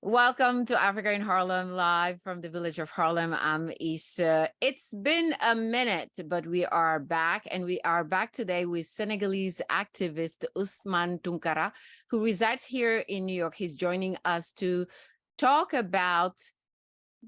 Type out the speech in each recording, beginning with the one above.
Welcome to Africa in Harlem, live from the village of Harlem. I'm Issa. It's been a minute, but we are back, and we are back today with Senegalese activist Ousmane Tounkara, who resides here in New York. He's joining us to talk about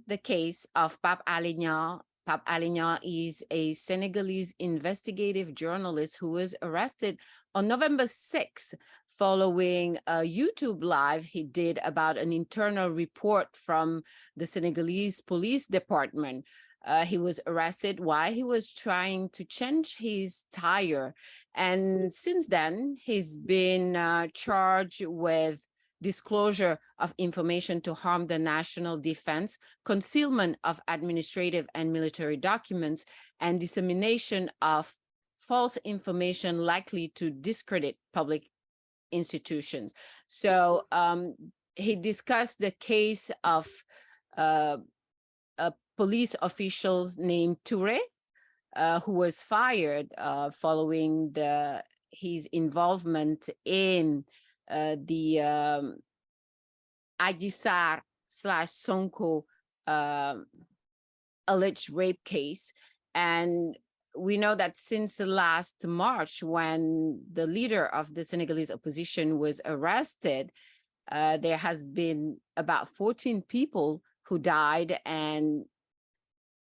the case of Pape Ale. Pape Ale is a Senegalese investigative journalist who was arrested on November 6th following a YouTube live he did about an internal report from the Senegalese police department. He was arrested while he was trying to change his tire. And since then, he's been charged with disclosure of information to harm the national defense, concealment of administrative and military documents, and dissemination of false information likely to discredit public institutions. So he discussed the case of a police official named Touré, who was fired following his involvement in the Adji Sarr/Sonko alleged rape case. And we know that since last March, when the leader of the Senegalese opposition was arrested, there has been about 14 people who died, and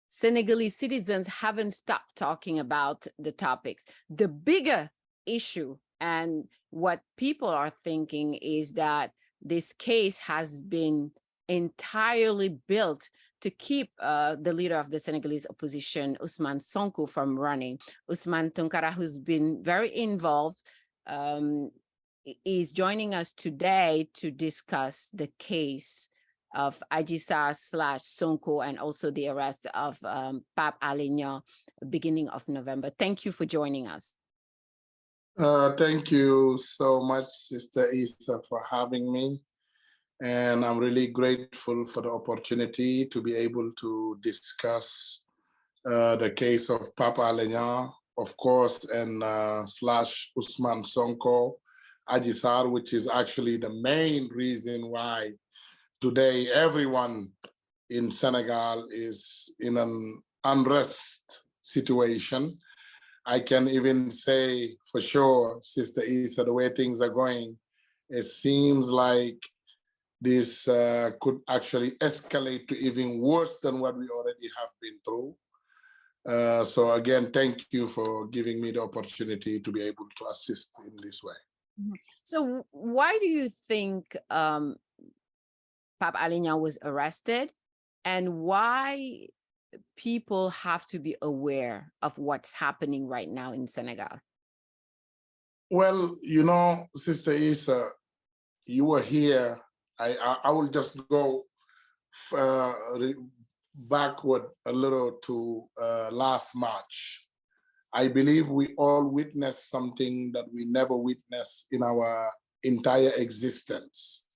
Senegalese citizens haven't stopped talking about the topics. The bigger issue and what people are thinking is that this case has been entirely built to keep the leader of the Senegalese opposition, Ousmane Sonko, from running. Ousmane Tounkara, who's been very involved, is joining us today to discuss the case of Adji Sarr/Sonko and also the arrest of Pape Ale beginning of November. Thank you for joining us. Thank you so much, Sister Issa, for having me. And I'm really grateful for the opportunity to be able to discuss the case of Pape Ale, of course, and slash Ousmane Sonko, Adji Sarr, which is actually the main reason why today everyone in Senegal is in an unrest situation. I can even say for sure, Sister Issa, the way things are going, it seems like this could actually escalate to even worse than what we already have been through. So again, thank you for giving me the opportunity to be able to assist in this way. So why do you think Pape Ale was arrested, and why people have to be aware of what's happening right now in Senegal? Well, you know, Sister Issa, you were here. I will just go backward a little to last March. I believe we all witnessed something that we never witnessed in our entire existence.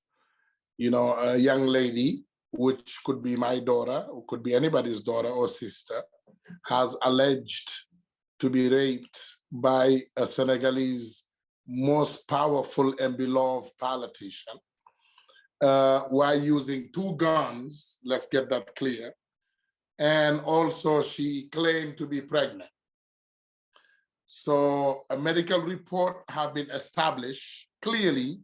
You know, a young lady, which could be my daughter, or could be anybody's daughter or sister, has alleged to be raped by a Senegalese most powerful and beloved politician while using 2 guns, let's get that clear. And also she claimed to be pregnant. So a medical report have been established clearly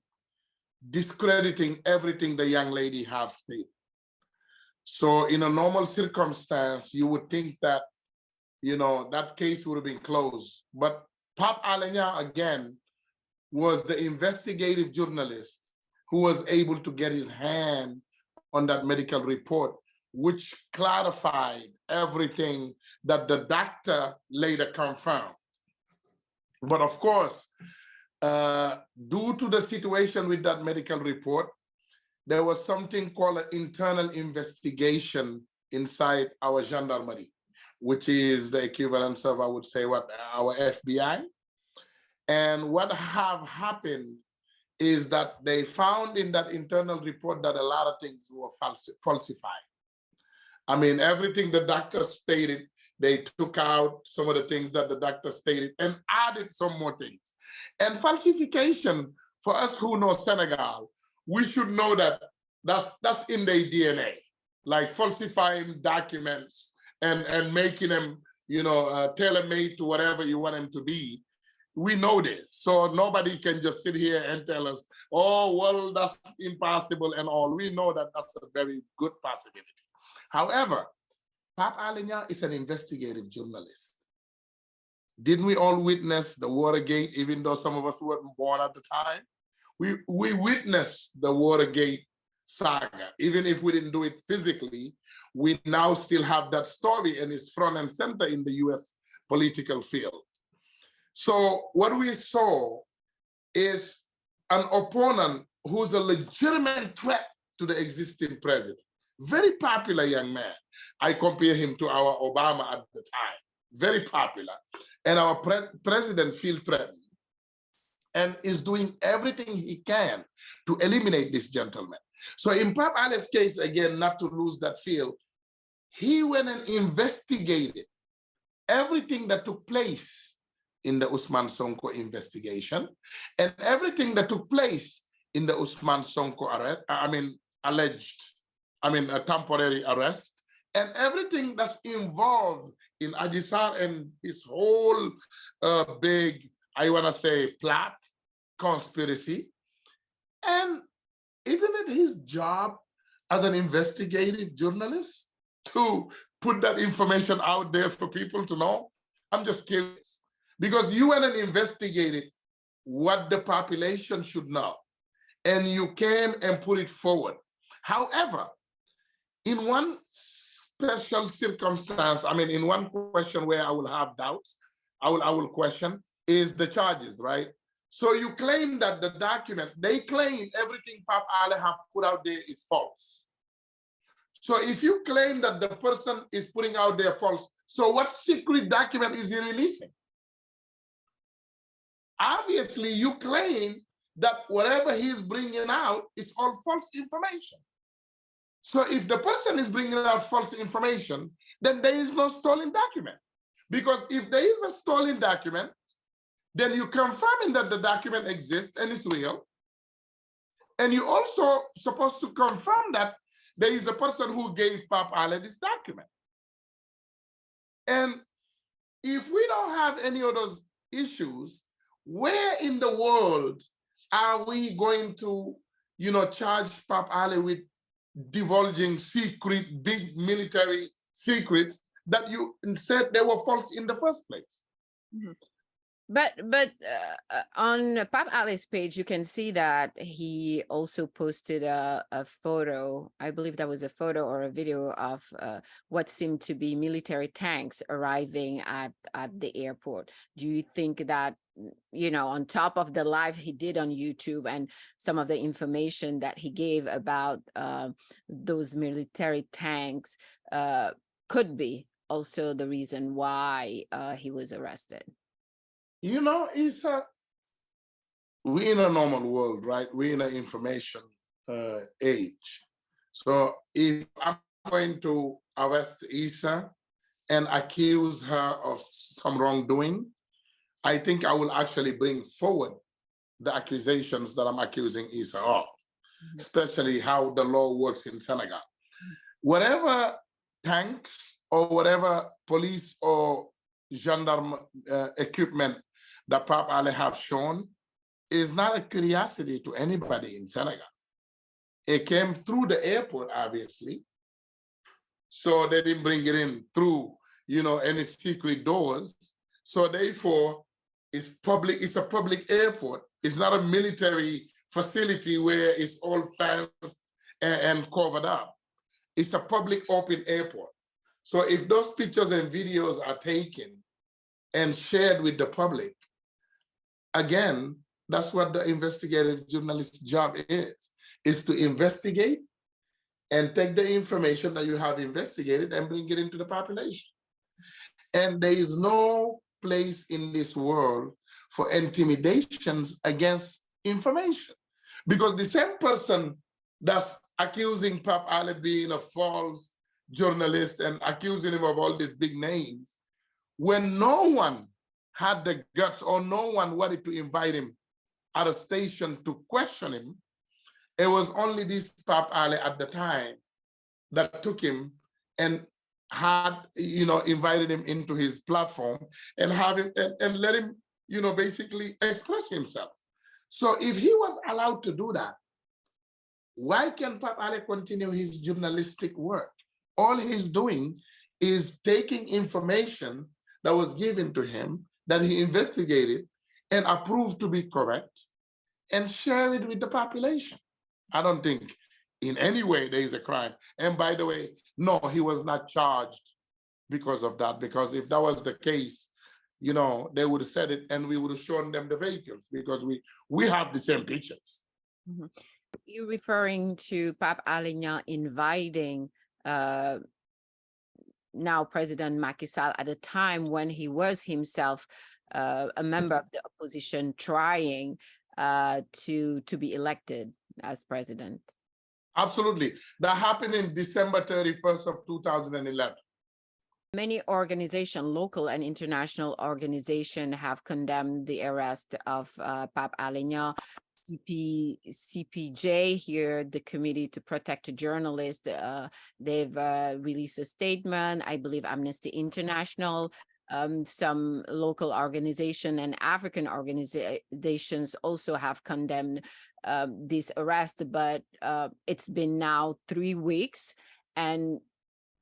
discrediting everything the young lady has stated. So in a normal circumstance, you would think that, you know, that case would have been closed. But Pape Ale, again, was the investigative journalist who was able to get his hand on that medical report, which clarified everything that the doctor later confirmed. But of course, due to the situation with that medical report, there was something called an internal investigation inside our gendarmerie, which is the equivalent of, I would say, what, our FBI. And what have happened is that they found in that internal report that a lot of things were falsified. I mean, everything the doctor stated, they took out some of the things that the doctor stated and added some more things. And falsification, for us who know Senegal, we should know that that's in their DNA, like falsifying documents and making them, tailor-made to whatever you want them to be. We know this, so nobody can just sit here and tell us, oh, well, that's impossible and all. We know that that's a very good possibility. However, Pape Ale is an investigative journalist. Didn't we all witness the Watergate, even though some of us weren't born at the time? We witnessed the Watergate saga. Even if we didn't do it physically, we now still have that story, and it's front and center in the US political field. So what we saw is an opponent who's a legitimate threat to the existing president. Very popular young man. I compare him to our Obama at the time. Very popular. And our president feels threatened and is doing everything he can to eliminate this gentleman. So in Pape Ale's case, again, not to lose that feel, he went and investigated everything that took place in the Ousmane Sonko investigation and everything that took place in the Ousmane Sonko arrest, a temporary arrest, and everything that's involved in Adji Sarr and this whole big, I want to say, plot, conspiracy. And isn't it his job as an investigative journalist to put that information out there for people to know? I'm just curious, because you went and investigated what the population should know, and you came and put it forward. However, in one special circumstance, in one question where I will have doubts, I will question, is the charges, right? So you claim that the document, they claim everything Pape Ale have put out there is false. So if you claim that the person is putting out there false, so what secret document is he releasing? Obviously, you claim that whatever he's bringing out is all false information. So if the person is bringing out false information, then there is no stolen document. Because if there is a stolen document, then you're confirming that the document exists and is real. And you also supposed to confirm that there is a person who gave Pape Ale this document. And if we don't have any of those issues, where in the world are we going to, charge Pape Ale with divulging secret, big military secrets that you said they were false in the first place? Mm-hmm. But on Pape Ale's page, you can see that he also posted a photo. I believe that was a photo or a video of what seemed to be military tanks arriving at the airport. Do you think that, on top of the live he did on YouTube and some of the information that he gave about those military tanks could be also the reason why he was arrested? It's we're in a normal world, right? We're in an information age. So if I'm going to arrest Issa and accuse her of some wrongdoing, I think I will actually bring forward the accusations that I'm accusing Issa of, especially how the law works in Senegal. Whatever tanks or whatever police or gendarme equipment that Pape Ale have shown is not a curiosity to anybody in Senegal. It came through the airport, obviously. So they didn't bring it in through, any secret doors. So therefore, it's public, it's a public airport. It's not a military facility where it's all fenced and covered up. It's a public open airport. So if those pictures and videos are taken and shared with the public, again, that's what the investigative journalist's job is to investigate and take the information that you have investigated and bring it into the population. And there is no place in this world for intimidations against information. Because the same person that's accusing Pape Ale being a false journalist and accusing him of all these big names, when no one had the guts or no one wanted to invite him at a station to question him, it was only this Pape Ale at the time that took him and had, invited him into his platform and have him and let him, basically express himself. So if he was allowed to do that, why can Pape Ale continue his journalistic work? All he's doing is taking information that was given to him, that he investigated and approved to be correct, and share it with the population. I don't think in any way there is a crime. And by the way, no, he was not charged because of that, because if that was the case, they would have said it and we would have shown them the vehicles, because we have the same pictures. Mm-hmm. You're referring to Pape Ale inviting now President Macky Sall at a time when he was himself a member of the opposition trying to be elected as president. Absolutely. That happened in December 31st of 2011. Many organizations, local and international organizations, have condemned the arrest of Pape Ale. CPJ here, the Committee to Protect Journalists, they've released a statement. I believe Amnesty International, some local organization and African organizations also have condemned this arrest, but it's been now 3 weeks and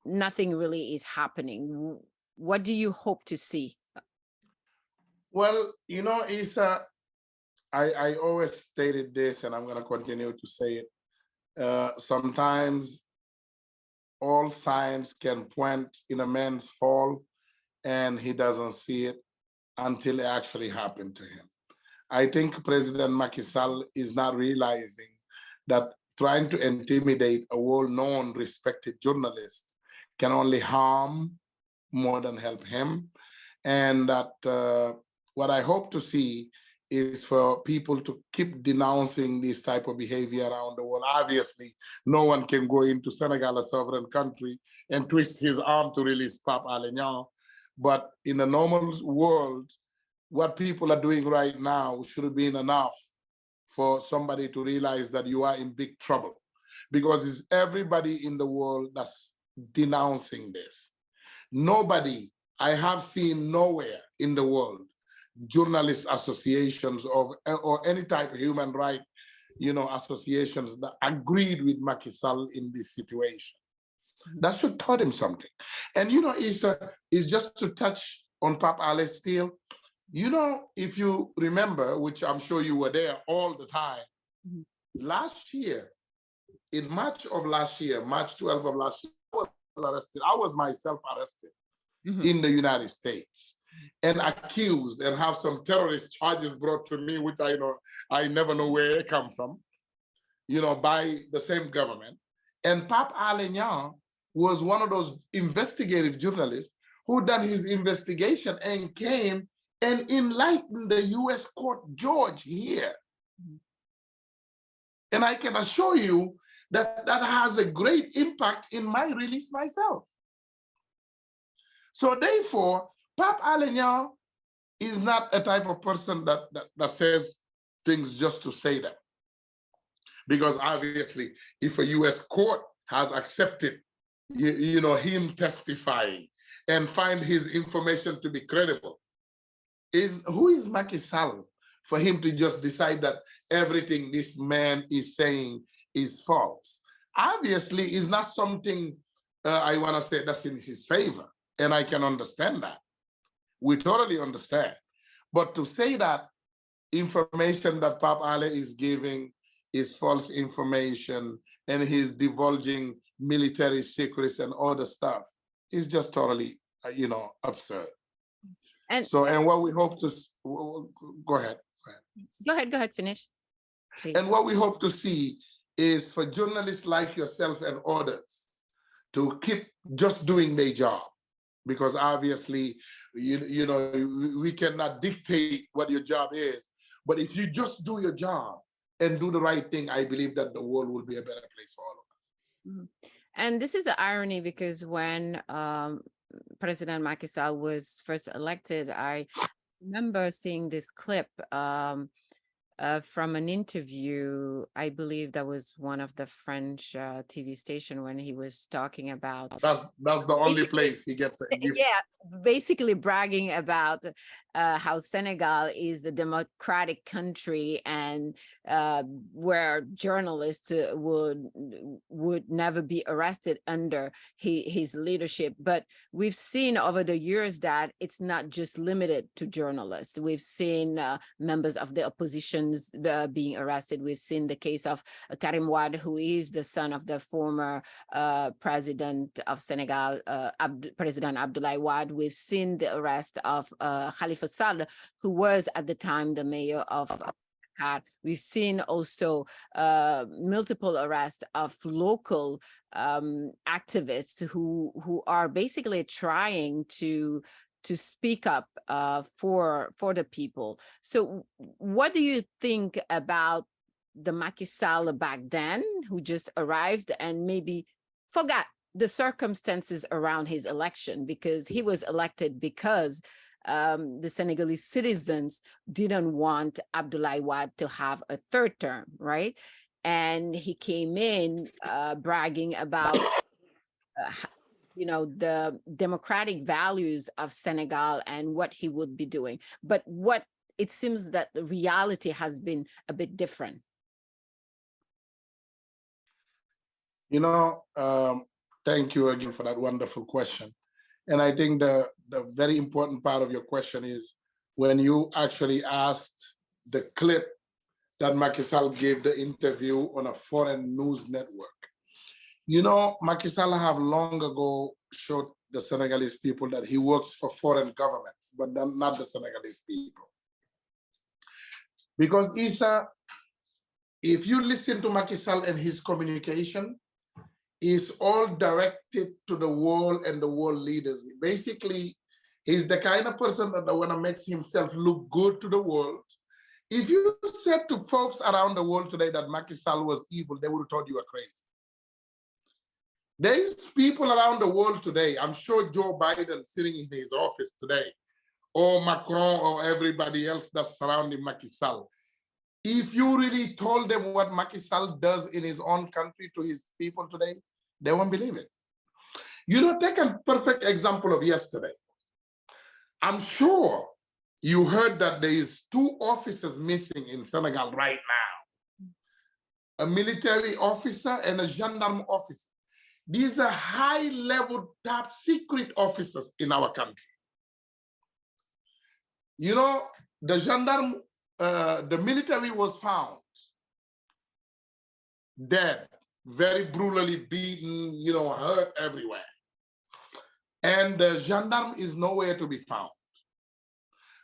nothing really is happening. What do you hope to see? Well, Isa, I always stated this, and I'm going to continue to say it. Sometimes all signs can point in a man's fall, and he doesn't see it until it actually happened to him. I think President Macky Sall is not realizing that trying to intimidate a well-known, respected journalist can only harm more than help him. And that what I hope to see is for people to keep denouncing this type of behavior around the world. Obviously, no one can go into Senegal, a sovereign country, and twist his arm to release Pape Ale. But in a normal world, what people are doing right now should have been enough for somebody to realize that you are in big trouble, because it's everybody in the world that's denouncing this. Nobody, I have seen nowhere in the world, journalist associations or any type of human rights, associations that agreed with Macky Sall in this situation. That should taught him something. And it's just to touch on Pape Ale still. If you remember, which I'm sure you were there all the time, last year, in March of last year, March 12th of last year, I was arrested. I was myself arrested in the United States and accused and have some terrorist charges brought to me, which I never know where it come from, by the same government. And Pape Ale was one of those investigative journalists who done his investigation and came and enlightened the US court judge here. And I can assure you that that has a great impact in my release myself. So therefore, Pape Ale is not a type of person that says things just to say them. Because obviously, if a US court has accepted him testifying and find his information to be credible, who is Macky Sall for him to just decide that everything this man is saying is false? Obviously, it's not something I want to say that's in his favor, and I can understand that. We totally understand. But to say that information that Pape Ale is giving is false information and he's divulging military secrets and other stuff is just totally, absurd. And what we hope to, go ahead. Go ahead, finish. Please. And what we hope to see is for journalists like yourself and others to keep just doing their job. Because obviously, we cannot dictate what your job is. But if you just do your job and do the right thing, I believe that the world will be a better place for all of us. And this is the irony, because when President Macky Sall was first elected, I remember seeing this clip from an interview. I believe that was one of the French TV station when he was talking about That's the only basically, place he gets a gift. yeah, basically bragging about how Senegal is a democratic country and where journalists would never be arrested under his leadership. But we've seen over the years that it's not just limited to journalists. We've seen members of the oppositions being arrested. We've seen the case of Karim Wade, who is the son of the former president of Senegal, President Abdoulaye Wade. We've seen the arrest of Khalifa Sall, who was at the time the mayor of Dakar. We've seen also multiple arrests of local activists who are basically trying to speak up for the people. So what do you think about the Macky Sall back then, who just arrived and maybe forgot the circumstances around his election, because he was elected because the Senegalese citizens didn't want Abdoulaye Wade to have a third term, right? And he came in bragging about the democratic values of Senegal and what he would be doing. But what it seems that the reality has been a bit different. Thank you again for that wonderful question. And I think the very important part of your question is when you actually asked the clip that Macky Sall gave the interview on a foreign news network. Macky Sall have long ago showed the Senegalese people that he works for foreign governments, but not the Senegalese people. Because Issa, if you listen to Macky Sall and his communication, is all directed to the world and the world leaders. Basically, he's the kind of person that want to make himself look good to the world. If you said to folks around the world today that Macky Sall was evil, they would have thought you were crazy. There's people around the world today, I'm sure Joe Biden sitting in his office today, or Macron or everybody else that's surrounding Macky Sall. If you really told them what Macky Sall does in his own country to his people today, they won't believe it. Take a perfect example of yesterday. I'm sure you heard that there is 2 officers missing in Senegal right now. A military officer and a gendarme officer. These are high-level, top secret officers in our country. The gendarme, the military was found dead, very brutally beaten, hurt everywhere. And the gendarme is nowhere to be found.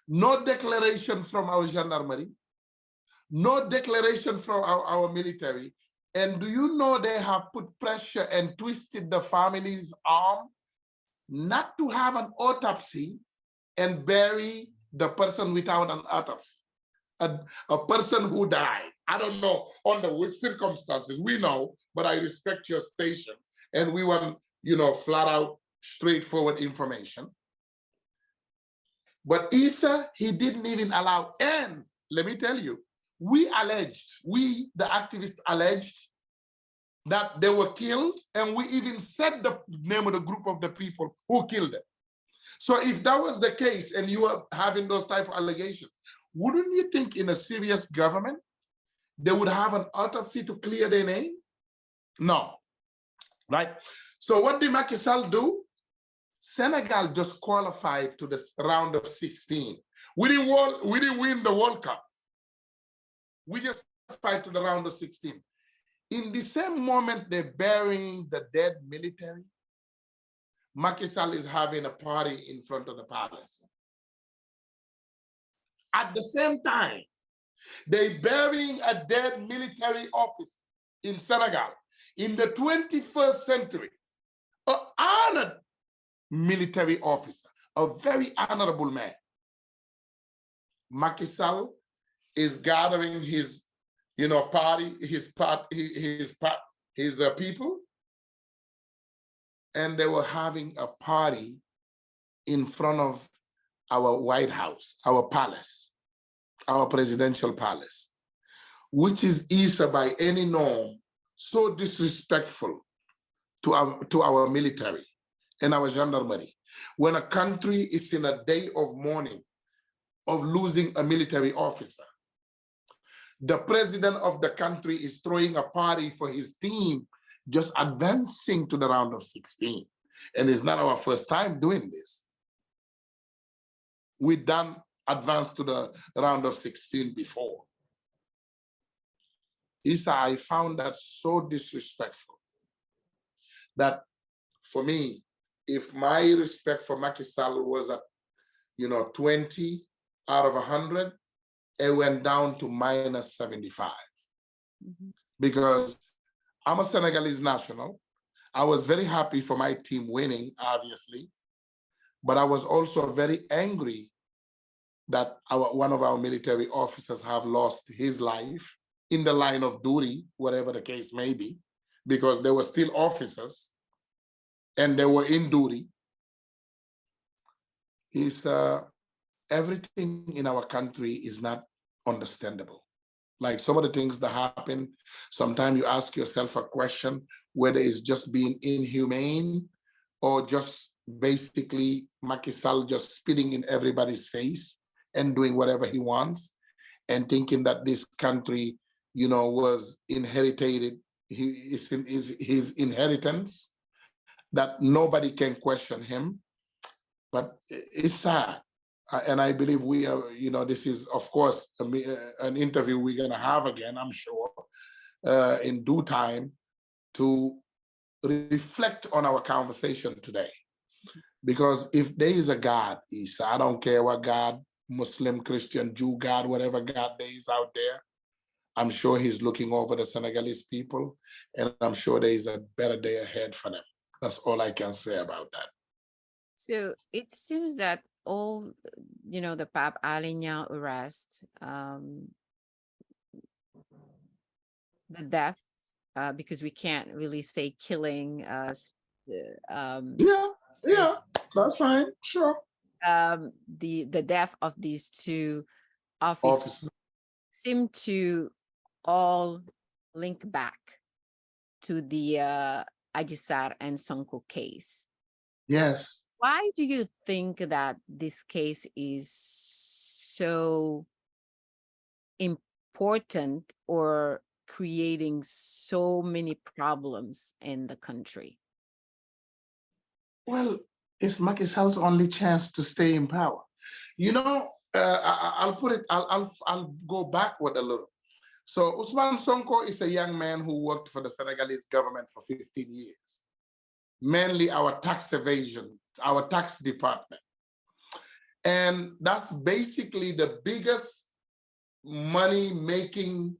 No declaration from our gendarmerie, no declaration from our military. And do you know they have put pressure and twisted the family's arm not to have an autopsy and bury the person without an autopsy? A person who died. I don't know under which circumstances, we know, but I respect your station. And we want, flat out, straightforward information. But Issa, he didn't even allow, and let me tell you, we, the activists alleged that they were killed, and we even said the name of the group of the people who killed them. So if that was the case and you were having those type of allegations, wouldn't you think in a serious government, they would have an autopsy to clear their name? No, right? So what did Macky Sall do? Senegal just qualified to the round of 16. We didn't win the World Cup. We just qualified to the round of 16. In the same moment they're burying the dead military, Macky Sall is having a party in front of the palace. At the same time, they're burying a dead military officer in Senegal in the 21st century, an honored military officer, a very honorable man. Macky Sall is gathering his, party, his people, and they were having a party in front of our White House, our palace, our presidential palace. which is Isa by any norm, so disrespectful to our military and our gendarmerie. When a country is in a day of mourning of losing a military officer, the president of the country is throwing a party for his team just advancing to the round of 16. And it's not our first time doing this. We done advanced to the round of 16 before. Isa, I found that so disrespectful that for me, if my respect for Macky Sall was at 20 out of 100, it went down to minus 75. Because I'm a Senegalese national. I was very happy for my team winning, obviously, but I was also very angry that one of our military officers have lost his life in the line of duty, whatever the case may be, because they were still officers and they were in duty. Everything in our country is not understandable. Like some of the things that happen, sometimes you ask yourself a question whether it's just being inhumane or just basically Macky Sall just spitting in everybody's face and doing whatever he wants and thinking that this country, was inherited, his inheritance, that nobody can question him. But it's sad. And I believe we are, this is, of course, an interview we're going to have again, I'm sure, in due time to reflect on our conversation today. Because if there is a God, Isa, I don't care what God, Muslim, Christian, Jew, God, whatever God there is out there, I'm sure he's looking over the Senegalese people, and I'm sure there is a better day ahead for them. That's all I can say about that. So it seems that all, the Pape Ale arrest, the death, because we can't really say killing, yeah, that's fine, sure. The death of these two officers seem to all link back to the Adji Sarr and Sonko case. Yes. Why do you think that this case is so important or creating so many problems in the country? Well, it's Macky Sall's only chance to stay in power. I'll put it, I'll go backward a little. So Ousmane Sonko is a young man who worked for the Senegalese government for 15 years, mainly our tax evasion, our tax department. And that's basically the biggest money-making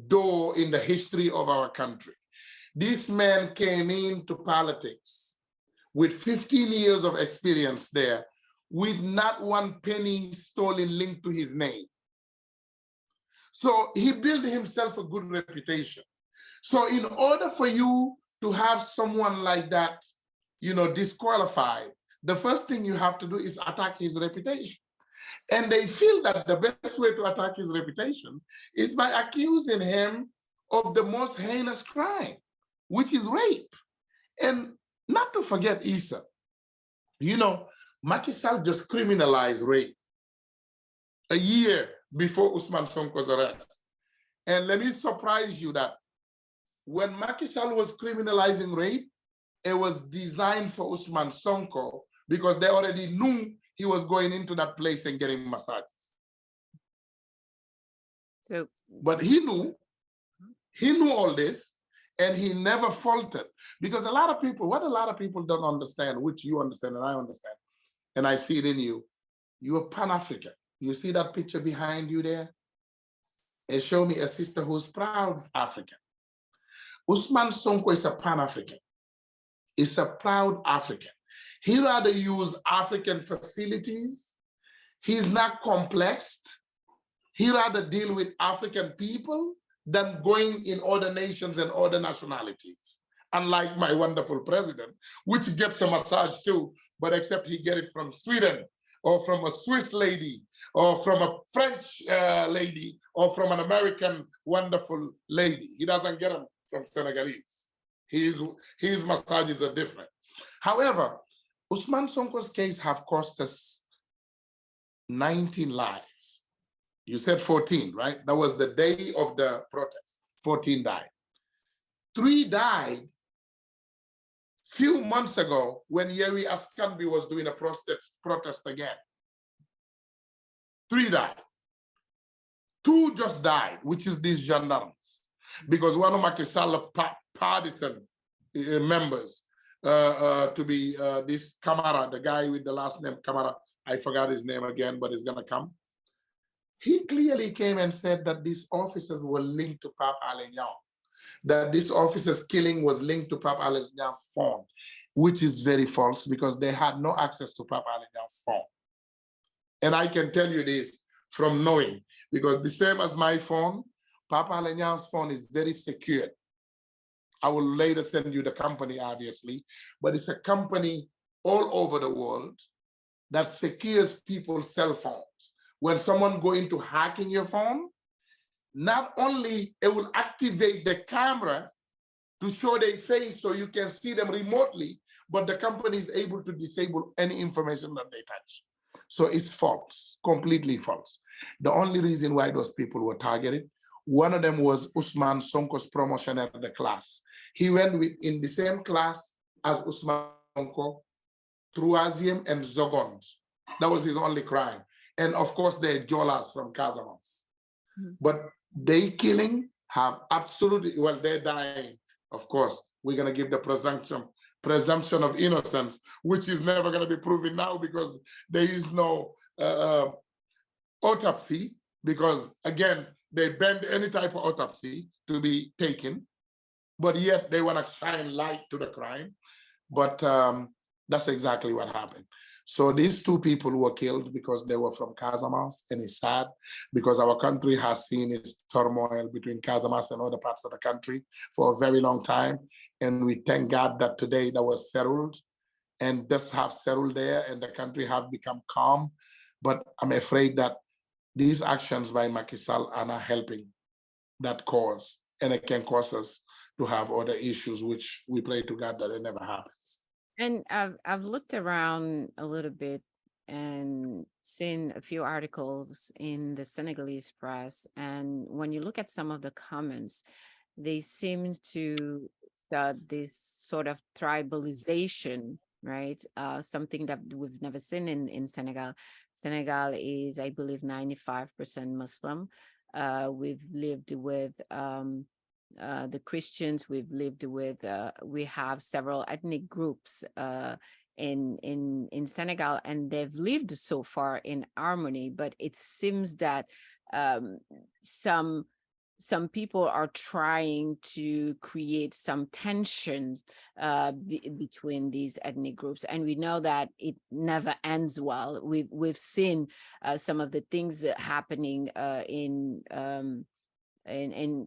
door in the history of our country. This man came into politics with 15 years of experience there, with not one penny stolen linked to his name. So he built himself a good reputation. So in order for you to have someone like that, disqualified, the first thing you have to do is attack his reputation. And they feel that the best way to attack his reputation is by accusing him of the most heinous crime, which is rape. And not to forget, Isa, Macky Sall just criminalized rape a year before Ousmane Sonko's arrest. And let me surprise you that when Macky Sall was criminalizing rape, it was designed for Ousmane Sonko because they already knew he was going into that place and getting massages. But he knew all this, and he never faltered. Because what a lot of people don't understand, which you understand and I understand, and I see it in you, you're Pan-African. You see that picture behind you there? It shows me a sister who's proud African. Ousmane Sonko is a Pan-African. He's a proud African. He rather use African facilities. He's not complexed. He rather deal with African people than going in other nations and other nationalities. Unlike my wonderful president, which gets a massage too, but except he get it from Sweden or from a Swiss lady, or from a French lady, or from an American wonderful lady. He doesn't get them from Senegalese. His massages are different. However, Ousmane Sonko's case have cost us 19 lives. You said 14, right? That was the day of the protest. 14 died. 3 died few months ago when Yewi Askanbi was doing a protest again. 3 died. 2 just died, which is these gendarmes. Because one of Macky Sall partisan members to be this Kamara, the guy with the last name Kamara, I forgot his name again, but he's gonna come. He clearly came and said that these officers were linked to Pape Ale, that this officer's killing was linked to Pape Ale's phone, which is very false because they had no access to Pape Ale's phone. And I can tell you this from knowing, because the same as my phone, Pape Ale's phone is very secure. I will later send you the company, obviously, but it's a company all over the world that secures people's cell phones. When someone go into hacking your phone, not only it will activate the camera to show their face so you can see them remotely, but the company is able to disable any information that they touch. So it's false, completely false. The only reason why those people were targeted, one of them was Ousmane Sonko's promotion at the class. He went in the same class as Ousmane Sonko, Troisième and Zogond. That was his only crime. And of course, they're Jolas from Casamance. But they killing have absolutely, well, they're dying. Of course, we're gonna give the presumption of innocence, which is never gonna be proven now because there is no autopsy, because again, they banned any type of autopsy to be taken, but yet they wanna shine light to the crime. But that's exactly what happened. So these 2 people were killed because they were from Casamance, and it's sad because our country has seen its turmoil between Casamance and other parts of the country for a very long time. And we thank God that today that was settled, and just have settled there, and the country have become calm. But I'm afraid that these actions by Macky Sall are not helping that cause, and it can cause us to have other issues, which we pray to God that it never happens. And I've looked around a little bit and seen a few articles in the Senegalese press. And when you look at some of the comments, they seem to start this sort of tribalization, right? Something that we've never seen in Senegal. Senegal is, I believe, 95% Muslim. We've lived with the Christians, we've lived with, we have several ethnic groups in Senegal, and they've lived so far in harmony. But it seems that some people are trying to create some tensions between these ethnic groups, and we know that it never ends well. We've seen some of the things happening in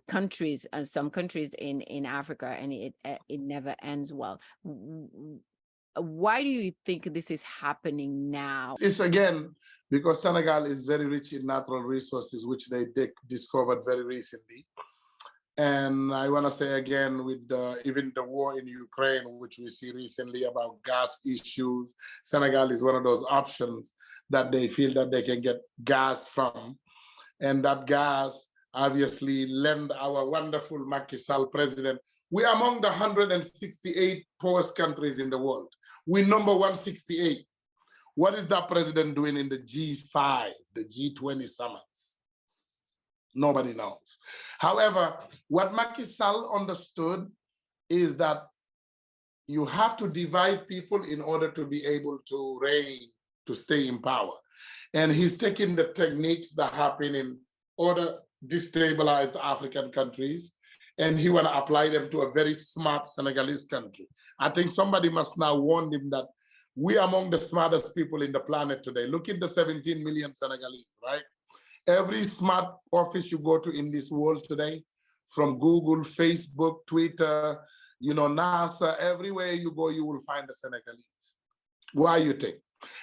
countries, some countries in Africa, and it never ends well. Why do you think this is happening now? It's again because Senegal is very rich in natural resources, which they discovered very recently. And I want to say again, with even the war in Ukraine, which we see recently about gas issues, Senegal is one of those options that they feel that they can get gas from. And that gas obviously lend our wonderful Macky Sall president. We're among the 168 poorest countries in the world. We're number 168. What is that president doing in the G5, the G20 summits? Nobody knows. However, what Macky Sall understood is that you have to divide people in order to be able to reign, to stay in power. And he's taking the techniques that happen in other destabilized African countries, and he want to apply them to a very smart Senegalese country. I think somebody must now warn him that we are among the smartest people in the planet today. Look at the 17 million Senegalese, right? Every smart office you go to in this world today, from Google, Facebook, Twitter, NASA, everywhere you go, you will find the Senegalese. Why you think?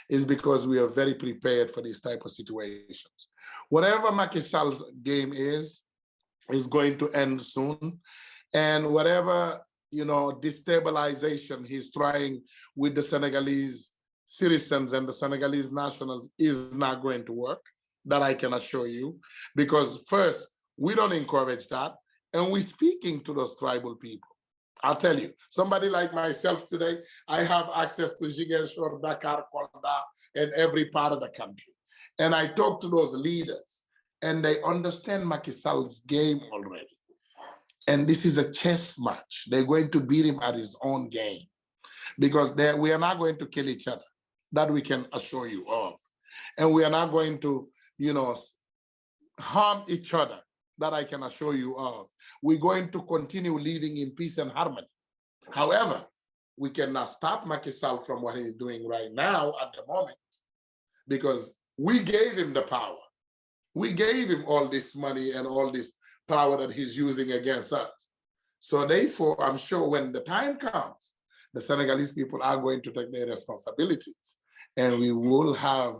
is because we are very prepared for these type of situations. Whatever Macky Sall's game is going to end soon. And whatever, destabilization he's trying with the Senegalese citizens and the Senegalese nationals is not going to work. That I can assure you. Because first, we don't encourage that. And we're speaking to those tribal people. I'll tell you, somebody like myself today, I have access to Ziguinchor, Dakar, Kolda, and every part of the country. And I talk to those leaders, and they understand Macky Sall's game already. And this is a chess match. They're going to beat him at his own game because we are not going to kill each other. That we can assure you of. And we are not going to, harm each other. That I can assure you of. We're going to continue living in peace and harmony. However, we cannot stop Macky Sall from what he's doing right now at the moment because we gave him the power. We gave him all this money and all this power that he's using against us. So therefore, I'm sure when the time comes, the Senegalese people are going to take their responsibilities, and we will have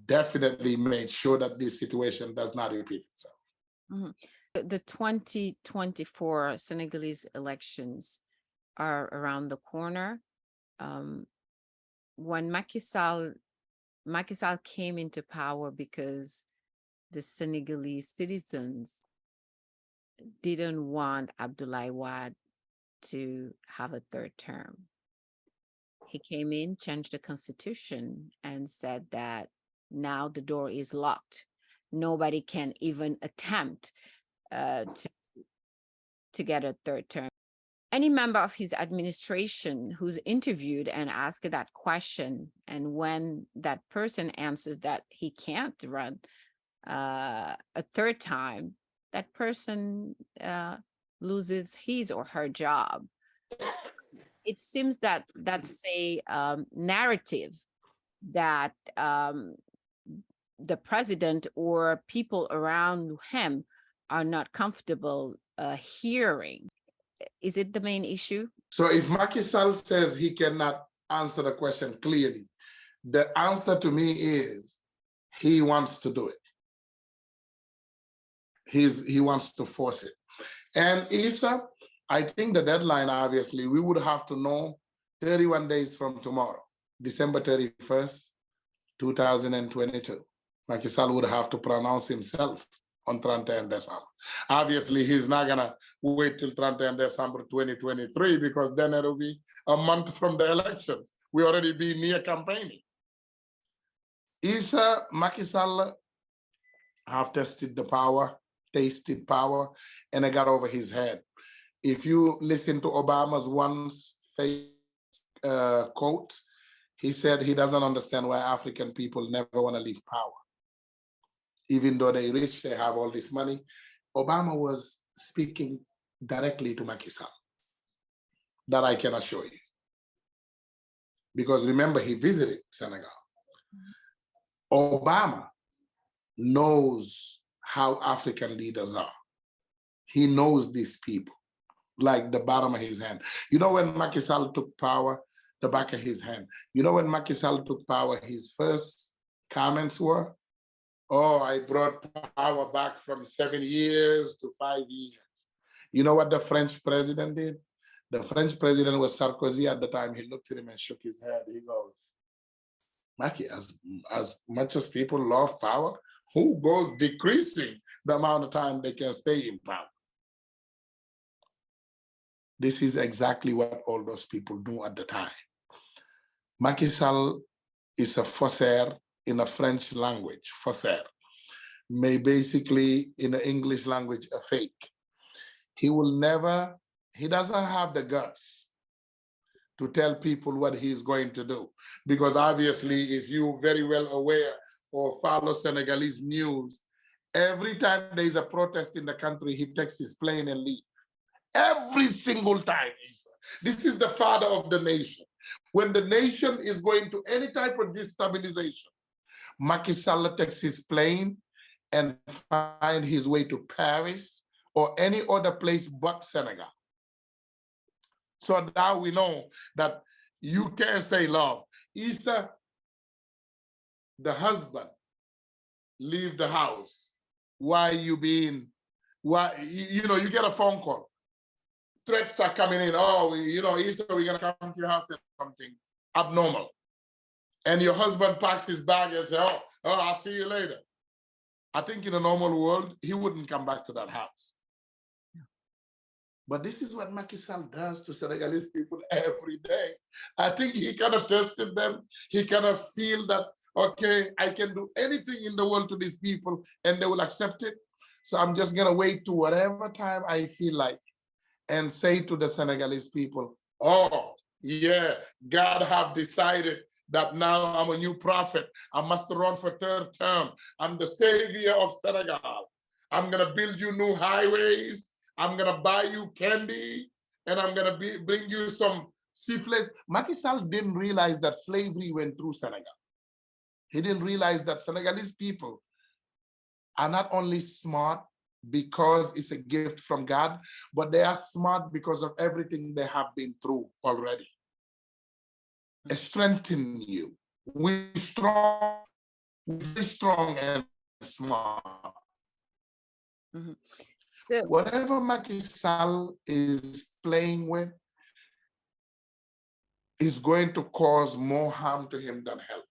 definitely made sure that this situation does not repeat itself. Mm-hmm. The 2024 Senegalese elections are around the corner. When Macky Sall came into power because the Senegalese citizens didn't want Abdoulaye Wade to have a third term. He came in, changed the constitution, and said that now the door is locked. Nobody can even attempt to get a third term. Any member of his administration who's interviewed and asked that question, and when that person answers that he can't run a third time, that person loses his or her job. It seems that that's a narrative that the president or people around him are not comfortable hearing. Is it the main issue? So if Macky Sall says he cannot answer the question clearly, the answer to me is he wants to do it. He wants to force it. And Issa, I think the deadline, obviously, we would have to know 31 days from tomorrow, December 31st, 2022. Macky Sall would have to pronounce himself on 31 December. Obviously, he's not gonna wait till 31 December 2023 because then it'll be a month from the elections. We already be near campaigning. Issa, Macky Sall have tasted power, and it got over his head. If you listen to Obama's once famous quote, he said he doesn't understand why African people never want to leave power. Even though they're rich, they have all this money. Obama was speaking directly to Macky Sall. That I can assure you. Because remember, he visited Senegal. Obama knows how African leaders are. He knows these people like the bottom of his hand. You know when Macky Sall took power, the back of his hand. You know when Macky Sall took power, his first comments were, oh, I brought power back from 7 years to 5 years. You know what the French president did? The French president was Sarkozy at the time. He looked at him and shook his head. He goes, Macky, as much as people love power, who goes decreasing the amount of time they can stay in power? This is exactly what all those people knew at the time. Macky Sall is a faussaire in a French language, faussaire. May basically in the English language, a fake. He doesn't have the guts to tell people what he's going to do. Because obviously, if you're very well aware or follow Senegalese news, every time there's a protest in the country, he takes his plane and leaves. Every single time. This is the father of the nation. When the nation is going to any type of destabilization, Macky Sall takes his plane and finds his way to Paris or any other place but Senegal. So now we know that you can't say love. Issa, the husband leave the house, why you being, why, you get a phone call. Threats are coming in. Oh, Easter, we're going to come to your house and something abnormal. And your husband packs his bag and says, oh, I'll see you later. I think in a normal world, he wouldn't come back to that house. But this is what Macky Sall does to Senegalese people every day. I think he kind of tested them. He kind of feel that, okay, I can do anything in the world to these people and they will accept it. So I'm just going to wait to whatever time I feel like and say to the Senegalese people, oh, yeah, God have decided that now I'm a new prophet. I must run for third term. I'm the savior of Senegal. I'm going to build you new highways. I'm going to buy you candy, and I'm going to bring you some syphilis. Macky Sall didn't realize that slavery went through Senegal. He didn't realize that Senegalese people are not only smart because it's a gift from God, but they are smart because of everything they have been through already. It strengthens you. We're strong and smart. Mm-hmm. So, whatever Macky Sall is playing with is going to cause more harm to him than help.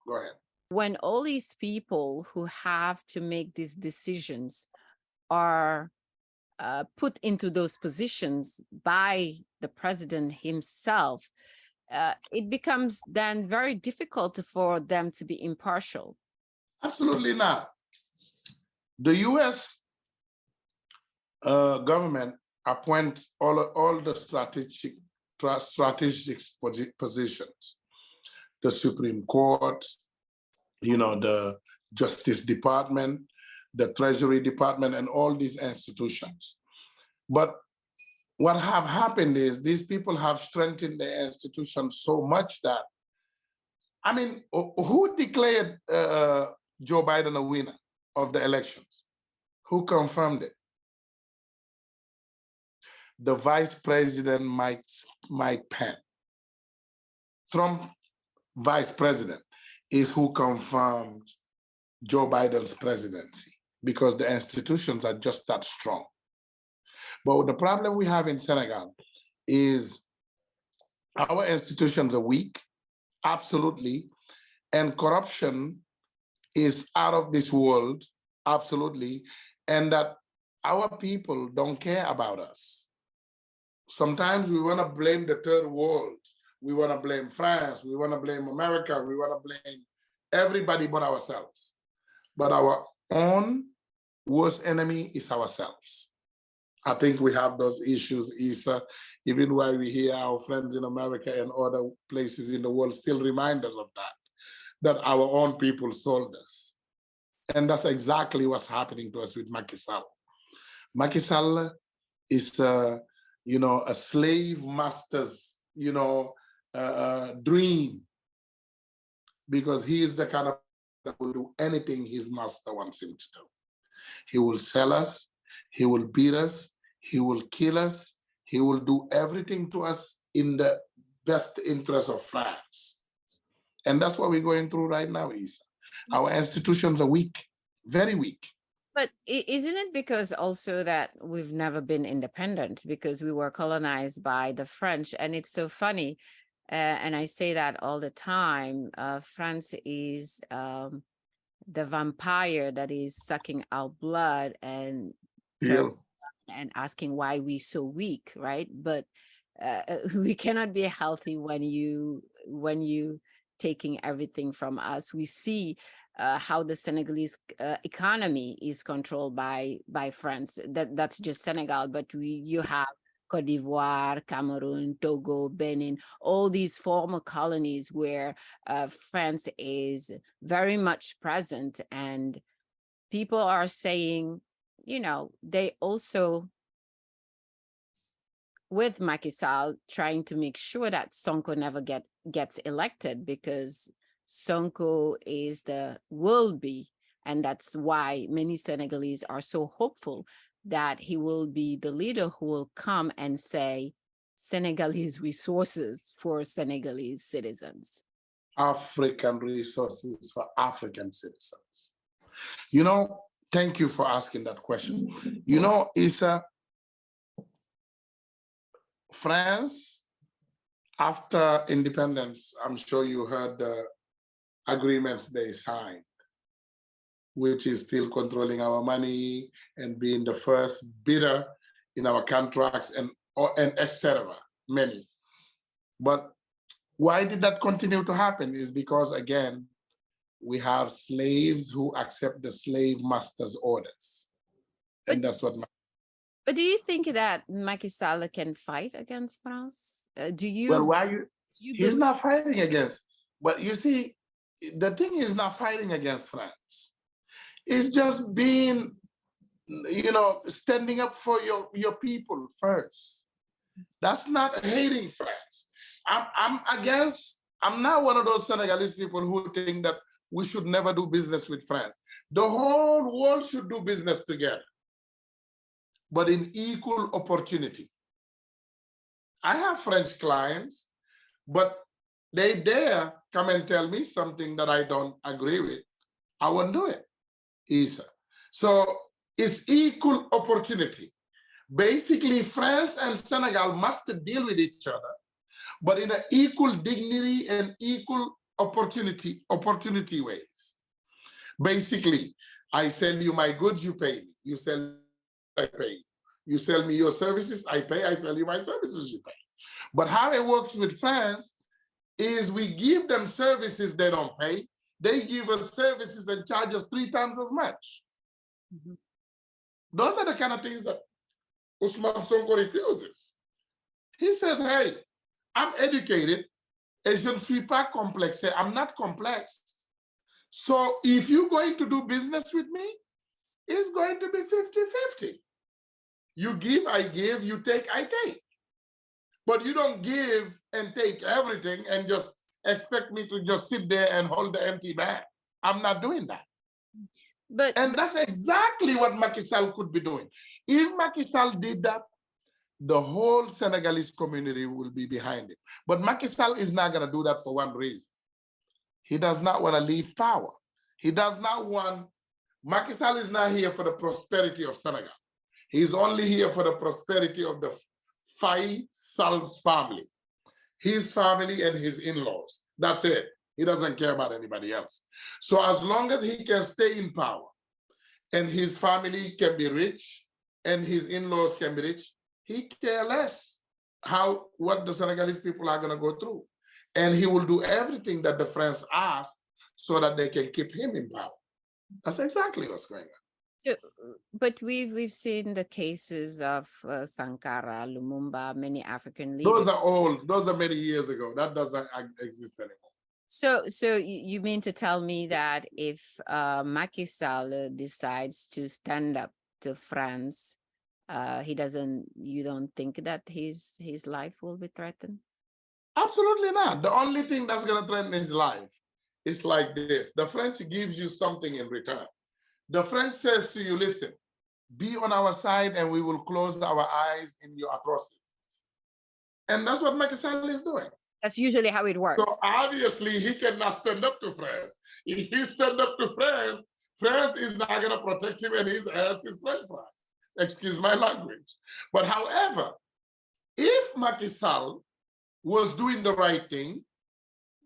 Go ahead. when all these people who have to make these decisions are put into those positions by the president himself, it becomes then very difficult for them to be impartial. Absolutely not. The U.S. Government appoints all the strategic positions, the Supreme Court, the Justice Department, the Treasury Department, and all these institutions. But what have happened is these people have strengthened the institutions so much that, I mean, who declared Joe Biden a winner of the elections? Who confirmed it? The Vice President, Mike Pence. Trump Vice President is who confirmed Joe Biden's presidency because the institutions are just that strong. But the problem we have in Senegal is our institutions are weak, absolutely, and corruption is out of this world, absolutely, and that our people don't care about us. Sometimes we want to blame the third world. We want to blame France. We want to blame America. We want to blame everybody but ourselves. But our own worst enemy is ourselves. I think we have those issues, Issa, even while we hear our friends in America and other places in the world still remind us of that our own people sold us. And that's exactly what's happening to us with Macky Sall. Macky Sall is, a slave master's, dream, because he is the kind of that will do anything his master wants him to do. He will sell us, he will beat us, he will kill us, he will do everything to us in the best interest of France. And that's what we're going through right now, Isa. Our institutions are weak, very weak. But isn't it because also that we've never been independent because we were colonized by the French? And it's so funny. And I say that all the time. France is the vampire that is sucking our blood and asking why we're so weak, right? But we cannot be healthy when you taking everything from us. We see how the Senegalese economy is controlled by France. That's just Senegal, but you have Côte d'Ivoire, Cameroon, Togo, Benin, all these former colonies where France is very much present. And people are saying, they also, with Macky Sall, trying to make sure that Sonko never gets elected, because Sonko will be, and that's why many Senegalese are so hopeful that he will be the leader who will come and say Senegalese resources for Senegalese citizens. African resources for African citizens? You know, thank you for asking that question. You know, Issa, France, after independence, I'm sure you heard the agreements they signed, which is still controlling our money and being the first bidder in our contracts and etc. Many. But why did that continue to happen is because, again, we have slaves who accept the slave master's orders. And that's what. But do you think that Macky Sall can fight against France? Do you? Well, why he's not fighting against, but you see, the thing is not fighting against France. It's just being, you know, standing up for your people first. That's not hating France. I'm not one of those Senegalese people who think that we should never do business with France. The whole world should do business together, but in equal opportunity. I have French clients, but they dare come and tell me something that I don't agree with. I won't do it, Isa. So it's equal opportunity. Basically, France and Senegal must deal with each other, but in an equal dignity and equal opportunity ways. Basically, I sell you my goods, you pay me. You sell me, I pay you. You sell me your services, I pay. I sell you my services, you pay. But how it works with France is we give them services they don't pay. They give us services and charge us 3 times as much. Mm-hmm. Those are the kind of things that Ousmane Sonko refuses. He says, hey, I'm educated, et je ne suis pas complexe. I'm not complex. So if you're going to do business with me, it's going to be 50-50. You give, I give, you take, I take. But you don't give and take everything and just expect me to just sit there and hold the empty bag. I'm not doing that. And that's exactly what Macky Sall could be doing. If Macky Sall did that, the whole Senegalese community will be behind it. But Macky Sall is not going to do that for one reason. He does not want to leave power. He does not want, Macky Sall is not here for the prosperity of Senegal. He's only here for the prosperity of the Faye Sall's family, his family and his in-laws. That's it. He doesn't care about anybody else. So as long as he can stay in power and his family can be rich and his in-laws can be rich, he cares less what the Senegalese people are going to go through. And he will do everything that the French ask so that they can keep him in power. That's exactly what's going on. So, but we've seen the cases of Sankara, Lumumba, many African leaders. Those are old. Those are many years ago. That doesn't exist anymore. So you mean to tell me that if Macky Sall decides to stand up to France, you don't think that his life will be threatened? Absolutely not. The only thing that's going to threaten his life is like this. The French gives you something in return. The French says to you, listen, be on our side and we will close our eyes in your atrocities. And that's what Macky Sall is doing. That's usually how it works. So obviously he cannot stand up to France. If he stand up to France, France is not going to protect him and his ass is French fries. Excuse my language. But however, if Macky Sall was doing the right thing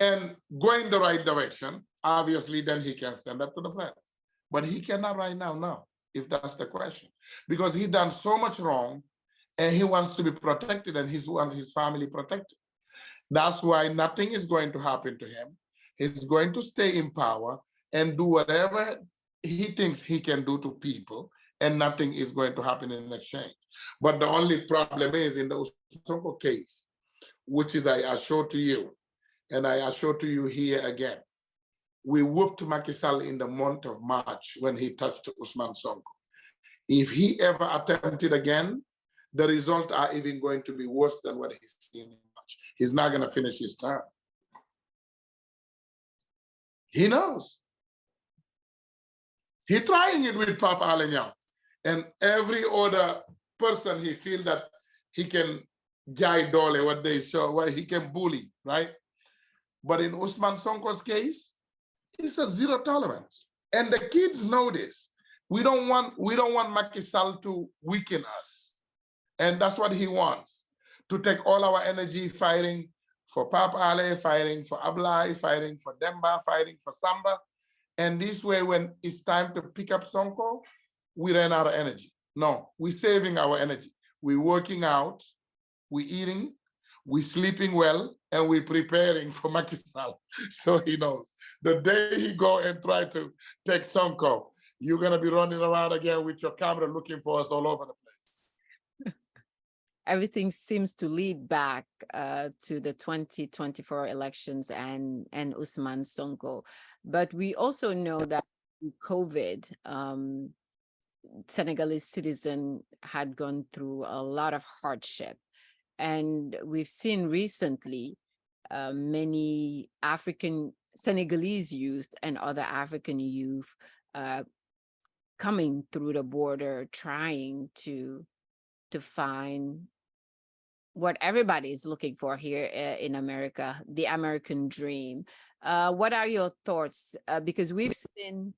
and going the right direction, obviously then he can stand up to the French. But he cannot right now, if that's the question. Because he done so much wrong and he wants to be protected and he wants his family protected. That's why nothing is going to happen to him. He's going to stay in power and do whatever he thinks he can do to people, and nothing is going to happen in exchange. But the only problem is in the Sonko case, which is I assure to you, and I assure to you here again, we whooped Macky Sall in the month of March when he touched Ousmane Sonko. If he ever attempted again, the results are even going to be worse than what he's seen in March. He's not going to finish his term. He knows. He's trying it with Pape Ale now. And every other person he feels that he can jai dole, what they show, what he can bully, right? But in Ousmane Sonko's case, it's a zero tolerance. And the kids know this. We don't want Macky Sall to weaken us. And that's what he wants, to take all our energy fighting for Pape Ale, fighting for Ablai, fighting for Demba, fighting for Samba. And this way, when it's time to pick up Sonko, we ran out of energy. No, we're saving our energy. We're working out, we're eating, we're sleeping well, and we're preparing for Macky Sall. So he knows. The day he go and try to take Sonko, you're gonna be running around again with your camera looking for us all over the place. Everything seems to lead back to the 2024 elections and Ousmane Sonko. But we also know that COVID, Senegalese citizen had gone through a lot of hardship. And we've seen recently many African Senegalese youth and other African youth coming through the border, trying to find what everybody is looking for here in America, the American dream. What are your thoughts? Because we've seen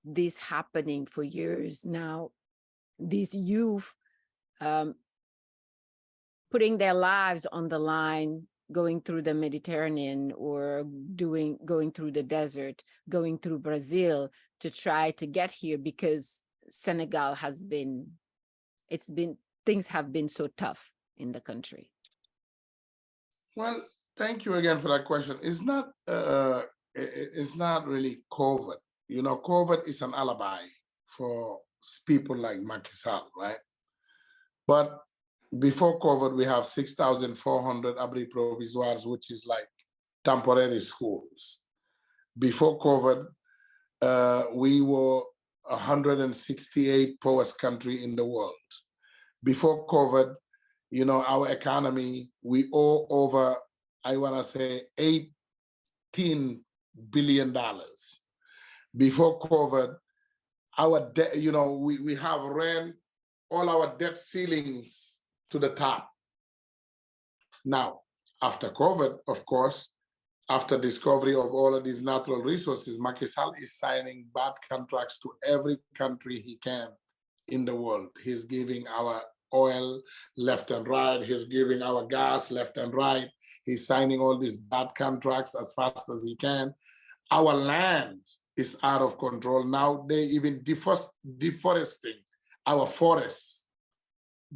this happening for years now. These youth putting their lives on the line, going through the Mediterranean or going through the desert, going through Brazil to try to get here because Senegal has been, things have been so tough in the country. Well, thank you again for that question. It's not really COVID. You know, COVID is an alibi for people like Macky Sall, right? But before COVID, we have 6,400 abri provisoires, which is like temporary schools. Before COVID, we were 168 poorest country in the world. Before COVID, you know, our economy, we owe over, I want to say, $18 billion. Before COVID, our debt, you know, we have ran all our debt ceilings to the top. Now, after COVID, of course, after discovery of all of these natural resources, Macky Sall is signing bad contracts to every country he can in the world. He's giving our oil left and right. He's giving our gas left and right. He's signing all these bad contracts as fast as he can. Our land is out of control. Now they even deforesting our forests.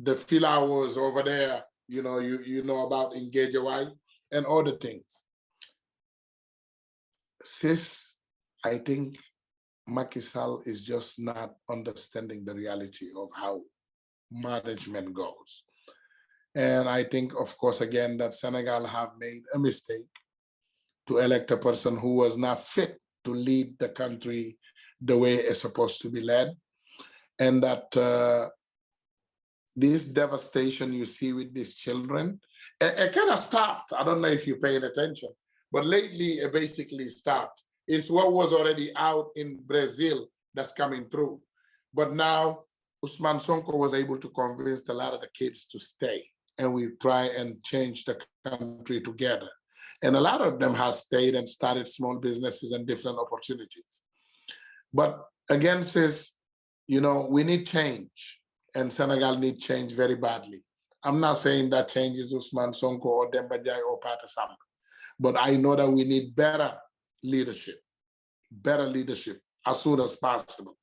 The flowers over there, you know about Engagewai and other things. Sis, I think Macky Sall is just not understanding the reality of how management goes. And I think, of course, again, that Senegal have made a mistake to elect a person who was not fit to lead the country the way it's supposed to be led. And that this devastation you see with these children, it kind of stopped. I don't know if you're paying attention, but lately it basically stopped. It's what was already out in Brazil that's coming through. But now Ousmane Sonko was able to convince a lot of the kids to stay, and we try and change the country together. And a lot of them have stayed and started small businesses and different opportunities. But again, sis, you know, we need change, and Senegal need change very badly. I'm not saying that change is Ousmane Sonko or Demba Jai or Pata Samba, but I know that we need better leadership as soon as possible.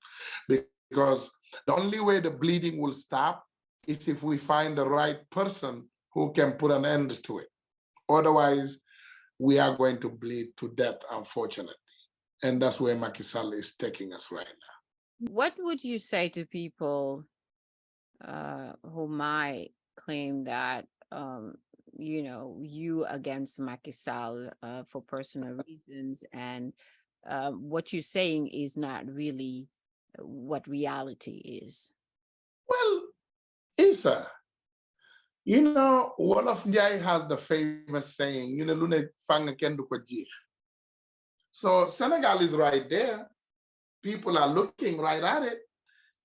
Because the only way the bleeding will stop is if we find the right person who can put an end to it. Otherwise, we are going to bleed to death, unfortunately. And that's where Macky Sall is taking us right now. What would you say to people who might claim that, you know, you against Macky Sall for personal reasons, and what you're saying is not really what reality is? Well, Isa, you know, Wolof Njai has the famous saying, you know, Lune Fanga Kendu ko jeex. So Senegal is right there. People are looking right at it.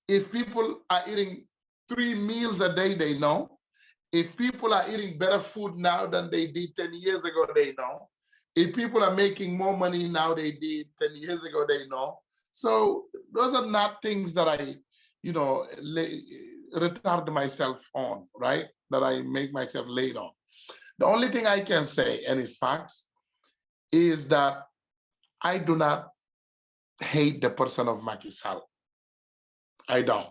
If people are eating 3 meals a day, they know. If people are eating better food now than they did 10 years ago, they know. If people are making more money now they did 10 years ago, they know. So those are not things that I, retard myself on, right? That I make myself late on. The only thing I can say, and it's facts, is that I do not hate the person of Macky Sall. I don't.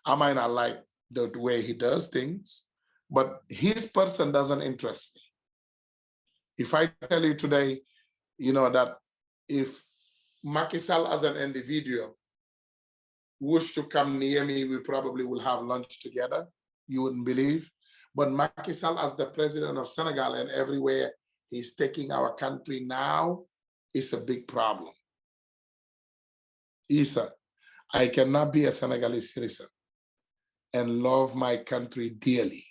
I might not like the way he does things, but his person doesn't interest me. If I tell you today, that if Macky Sall as an individual wish to come near me, we probably will have lunch together, you wouldn't believe. But Macky Sall as the president of Senegal and everywhere he's taking our country now is a big problem. Issa, I cannot be a Senegalese citizen and love my country dearly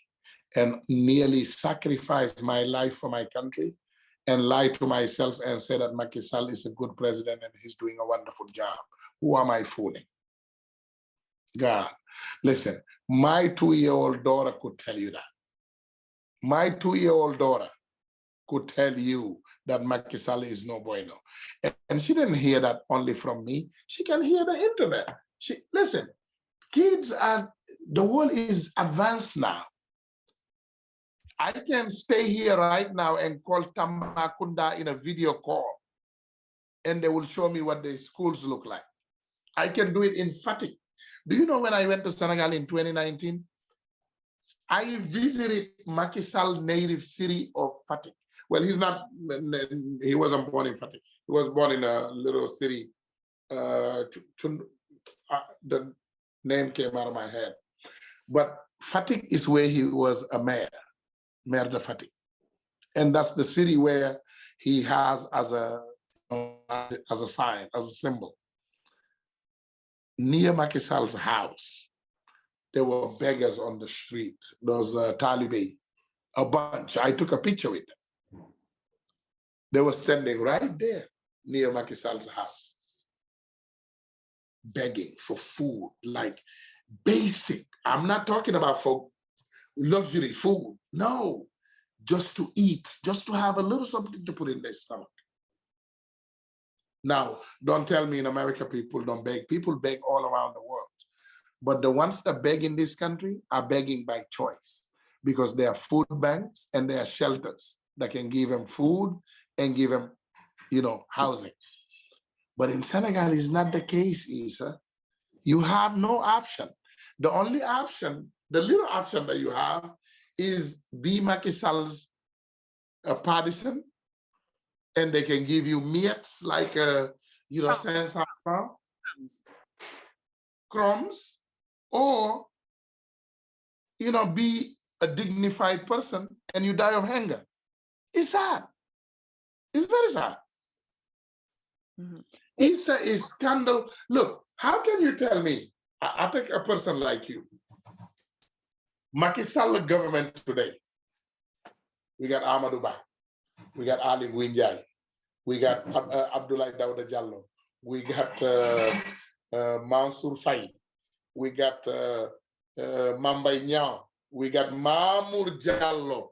and nearly sacrifice my life for my country and lie to myself and say that Macky Sall is a good president and he's doing a wonderful job. Who am I fooling? God, listen, my 2-year-old daughter could tell you that. My 2-year-old daughter could tell you that Macky Sall is no bueno. And she didn't hear that only from me. She can hear the internet. Listen, kids are, the world is advanced now. I can stay here right now and call Tambacounda in a video call, and they will show me what the schools look like. I can do it in Fatick. Do you know when I went to Senegal in 2019? I visited Macky Sall native city of Fatick. Well, he wasn't born in Fatick. He was born in a little city. The name came out of my head. But Fatick is where he was a mayor de Fatick. And that's the city where he has as a sign, as a symbol. Near Macky Sall's house, there were beggars on the street, those Taliban, a bunch. I took a picture with them. They were standing right there near Macky Sall's house, begging for food, like basic. I'm not talking about for luxury food. No, just to eat, just to have a little something to put in their stomach. Now, don't tell me in America people don't beg. People beg all around the world. But the ones that beg in this country are begging by choice because there are food banks and there are shelters that can give them food and give them, housing. But in Senegal, it's not the case, Issa. You have no option. The only option, the little option that you have is be Macky Sall's partisan, and they can give you miettes like, crumbs, or, be a dignified person and you die of hunger. It's sad. It's very sad. Mm-hmm. It's a scandal. Look, how can you tell me, I take a person like you, Macky Sall government today, we got Amadou Ba, we got Ali Ngouille, we got Abdoulaye Daouda Diallo, we got Mansour Faye, we got Mambay Niang, we got Mamour Diallo.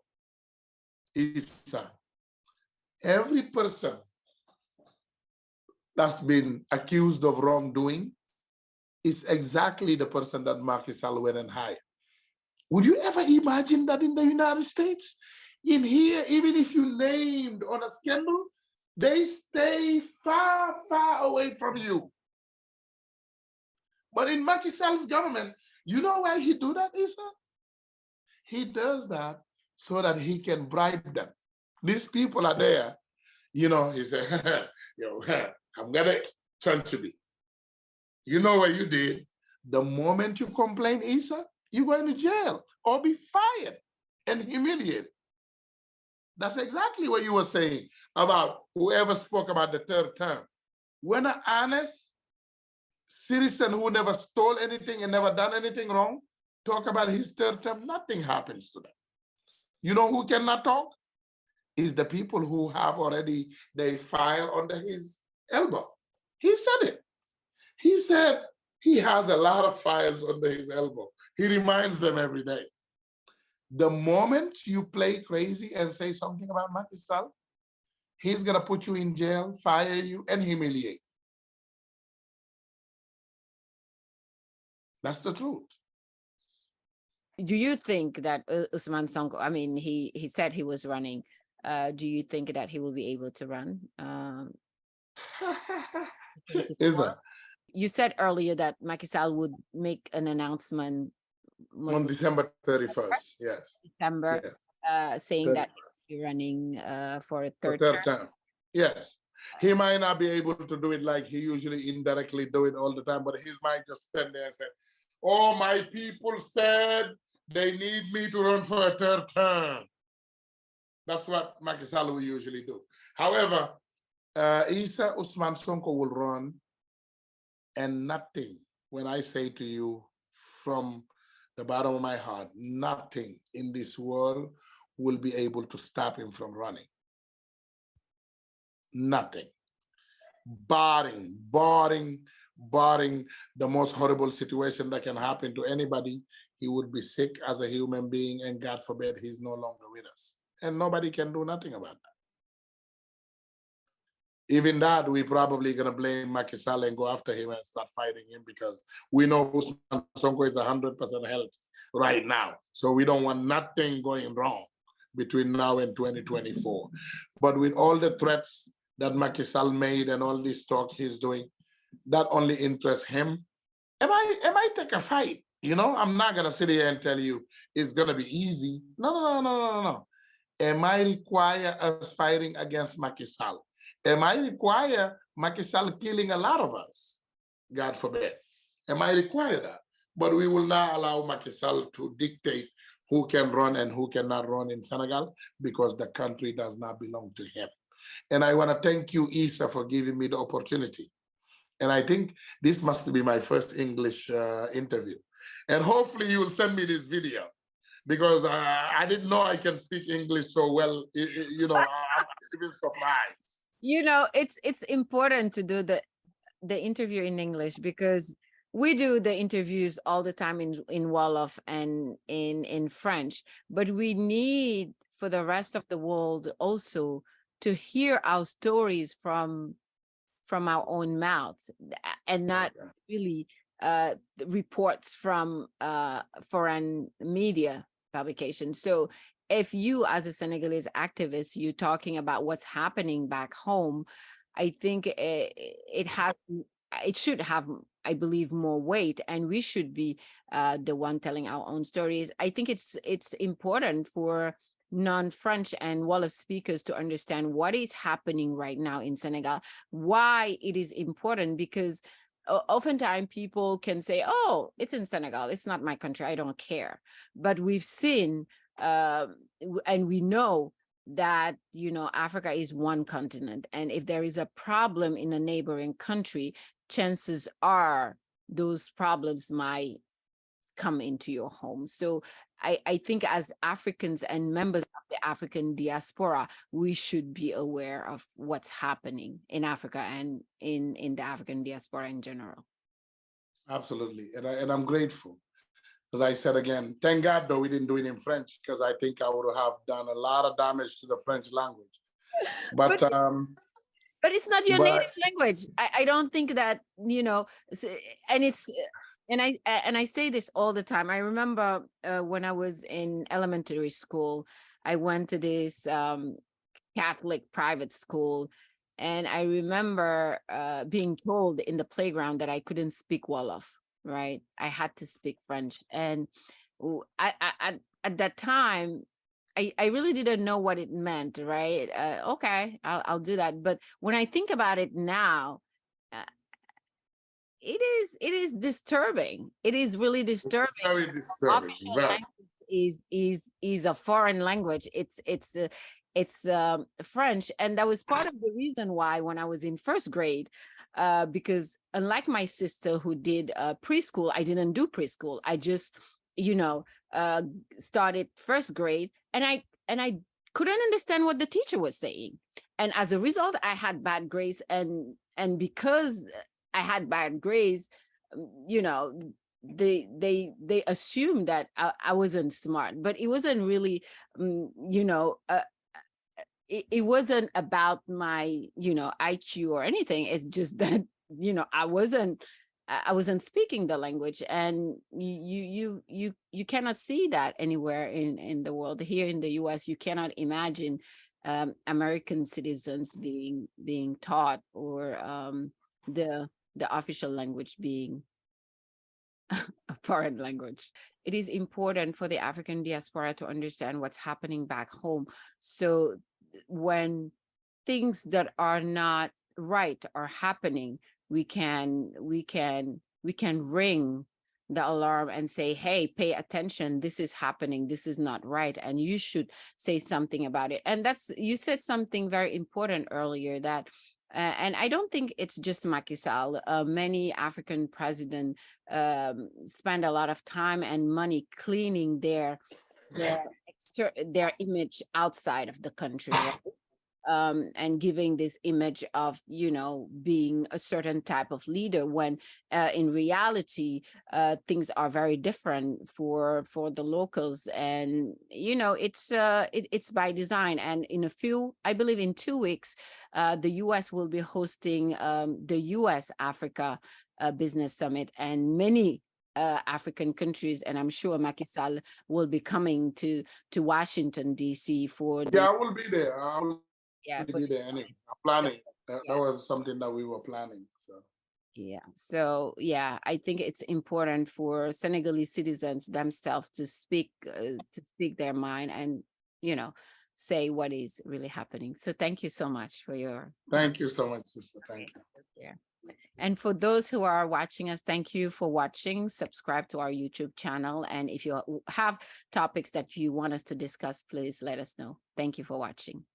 Issa. Every person that's been accused of wrongdoing is exactly the person that Macky Sall went and hired. Would you ever imagine that in the United States? In here, even if you named on a scandal, they stay far, far away from you. But in Macky Sall's government, you know why he do that, Issa? He does that so that he can bribe them. These people are there, he said, I'm gonna turn to me. You know what you did? The moment you complain, Issa, you're going to jail or be fired and humiliated. That's exactly what you were saying about whoever spoke about the third term. When an honest citizen who never stole anything and never done anything wrong talk about his third term, nothing happens to them. You know who cannot talk? Is the people who have already their file under his elbow. He said it. He said he has a lot of files under his elbow. He reminds them every day. The moment you play crazy and say something about Macky Sall, he's gonna put you in jail, fire you, and humiliate. That's the truth. Do you think that Ousmane Sonko, I mean, he said he was running. Do you think that he will be able to run? Is that You said earlier that Macky Sall would make an announcement on December 31st? Yes. December, Yes. saying that 31st. he's running for a For third term. Yes. He might not be able to do it like he usually indirectly do it all the time, but he might just stand there and say, oh, my people said they need me to run for a third term. That's what Macky Sall will usually do. However, Isa Ousmane Sonko will run, and nothing, when I say to you from the bottom of my heart, nothing in this world will be able to stop him from running. Nothing. Barring the most horrible situation that can happen to anybody, he would be sick as a human being, and God forbid he's no longer with us. And nobody can do nothing about that. Even that, we're probably going to blame Macky Sall and go after him and start fighting him, because we know Ousmane Sonko is 100% healthy right now. So we don't want nothing going wrong between now and 2024. But with all the threats that Macky Sall made and all this talk he's doing, that only interests him. Am I take a fight? You know, I'm not going to sit here and tell you it's going to be easy. No. Am I require us fighting against Macky Sall? Am I require Macky Sall killing a lot of us? God forbid. Am I require that? But we will not allow Macky Sall to dictate who can run and who cannot run in Senegal, because the country does not belong to him. And I want to thank you, Issa, for giving me the opportunity. And I think this must be my first English interview. And hopefully you will send me this video, because I didn't know I can speak English so well. You know, I'm even surprised. You know, it's important to do the interview in English, because we do the interviews all the time in Wolof and in French, but we need for the rest of the world also to hear our stories from our own mouths, and not really reports from foreign media publications. So if you, as a Senegalese activist, you're talking about what's happening back home, I think it should have, I believe, more weight, and we should be the one telling our own stories. I think it's important for non-French and Wolof speakers to understand what is happening right now in Senegal, why it is important, because oftentimes people can say, oh, it's in Senegal, it's not my country, I don't care. But we've seen and we know that, you know, Africa is one continent, and if there is a problem in a neighboring country, chances are those problems might come into your home. So I think as Africans and members of the African diaspora, we should be aware of what's happening in Africa and in the African diaspora in general. Absolutely. And I'm grateful. As I said again, thank God though we didn't do it in French, because I think I would have done a lot of damage to the French language. But it's not your native language. I don't think that, you know, and it's, and I say this all the time. I remember when I was in elementary school, I went to this Catholic private school, and I remember being told in the playground that I couldn't speak Wolof, right? I had to speak French. And at that time, I really didn't know what it meant, right? Okay, I'll do that. But when I think about it now, it is disturbing. It is really disturbing. Very disturbing. Is a foreign language. It's French, and that was part of the reason why when I was in first grade, because unlike my sister who did preschool, I didn't do preschool. I just, you know, started first grade, and I couldn't understand what the teacher was saying, and as a result, I had bad grades, and because I had bad grades, you know, they assumed that I wasn't smart, but it wasn't really, you know, it wasn't about my, IQ or anything. It's just that, I wasn't speaking the language, and you cannot see that anywhere in the world. Here in the US, you cannot imagine American citizens being taught, or the official language being a foreign language. It is important for the African diaspora to understand what's happening back home. So when things that are not right are happening, we can ring the alarm and say, hey, pay attention, this is happening, this is not right, and you should say something about it. And you said something very important earlier, that and I don't think it's just Macky Sall. Many African presidents spend a lot of time and money cleaning their image outside of the country, right? And giving this image of, being a certain type of leader, when in reality, things are very different for the locals. And, it's by design. And I believe in 2 weeks, the US will be hosting the US Africa Business Summit, and many African countries, and I'm sure Macky Sall will be coming to Washington, D.C. for Yeah, I will be there. for Be this there anyway. summit. I'm planning. So, That was something that we were planning. So I think it's important for Senegalese citizens themselves to speak their mind, and say what is really happening. So thank you so much for your thank you so much, sister. Thank you. Yeah. And for those who are watching us, thank you for watching. Subscribe to our YouTube channel. And if you have topics that you want us to discuss, please let us know. Thank you for watching.